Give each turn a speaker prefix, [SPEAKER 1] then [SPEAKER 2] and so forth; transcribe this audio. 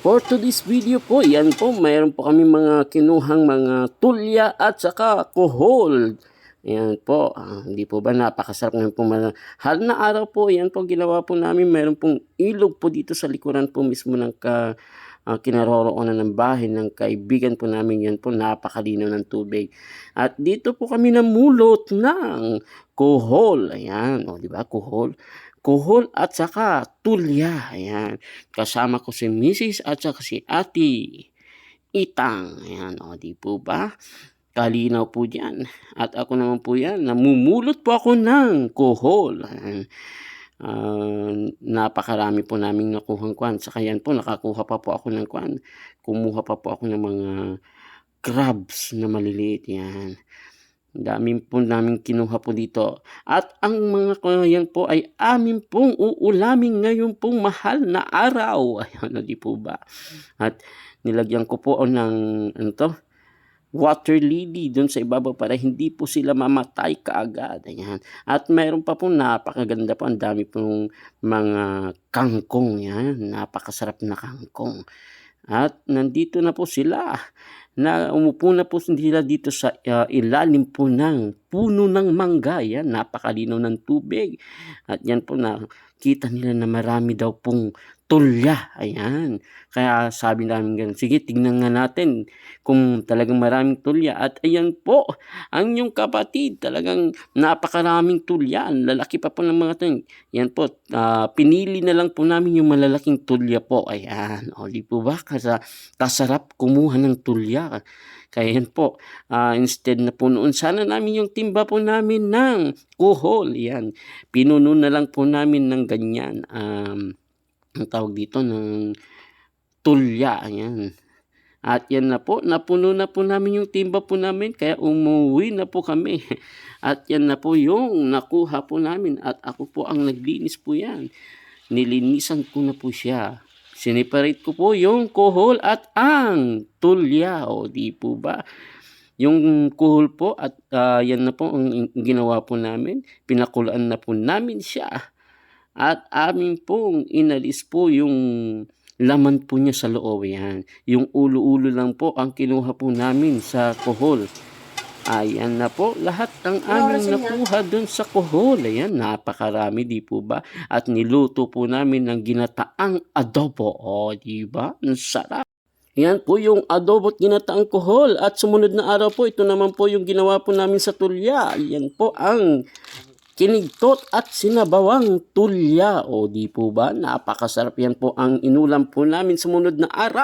[SPEAKER 1] For today's video po, yan po, mayroon po kami mga kinuhang mga tulya at saka kuhol. Yan po, hindi po ba napakasarap ngayon po mahal na araw po, yan po ginawa po namin. Mayroon pong ilog po dito sa likuran po mismo ng kinaroroonan ng bahay ng kaibigan po namin. Yan po, napakalinaw ng tubig. At dito po kami namulot ng kuhol. Ayan, o diba, kuhol at saka tulya. Ayan. Kasama ko si Mrs. at saka si Ate Itang. Ayan, o di po ba? Kalinaw po dyan. At ako naman po yan, namumulot po ako ng kuhol. Ayan. Napakarami po namin nakuhang kwan. Saka yan po, nakakuha pa po ako ng kwan. Kumuha pa po ako ng mga crabs na maliliit. Yan. Dami po namin kinuha po dito. At ang mga yan po ay amin pong uulamin ngayon pong mahal na araw. Ayan, di po ba? At nilagyan ko po ng water lily doon sa ibabaw para hindi po sila mamatay kaagad. Ayan. At mayroon pa po napakaganda po. Ang dami pong mga kangkong. Yan. Napakasarap na kangkong. At nandito na po sila. Umupo na po sila dito sa ilalim po ng puno ng mangga. Yan, napakalinaw ng tubig. At yan po nakita nila na marami daw pong tulya. Ayan. Kaya sabi namin ganun, sige, tignan nga natin kung talagang maraming tulya. At ayan po, ang yung kapatid, talagang napakaraming tulya. Lalaki pa po ng mga ito. Yan po, pinili na lang po namin yung malalaking tulya po. Ayan, o di po ba? Kasarap kumuha ng tulya. Kaya yan po, instead na po noon, sana namin yung timba po namin ng kuhol. Yan, pinuno na lang po namin ng ganyan. Ang tawag dito ng tulya. Ayan. At yan na po, napuno na po namin yung timba po namin, kaya umuwi na po kami. At yan na po yung nakuha po namin. At ako po ang naglinis po yan. Nilinisan ko na po siya. Sineparate ko po yung kuhol at ang tulya. O di po ba? Yung kuhol po at yan na po ang ginawa po namin. Pinakulaan na po namin siya. At amin pong inalis po yung laman po niya sa loob. Yan. Yung ulo-ulo lang po ang kinuha po namin sa kuhol. Ayan na po, lahat ng aming nakuha dun sa kuhol. Ayan, napakarami, di po ba? At niluto po namin ng ginataang adobo. O, di ba? Ang sarap. Yan po yung adobo at ginataang kuhol. At sumunod na araw po, ito naman po yung ginawa po namin sa tulya. Yan po ang kinigtot at sinabawang tulya. O, di po ba? Napakasarap. Yan po ang inulam po namin sumunod na araw.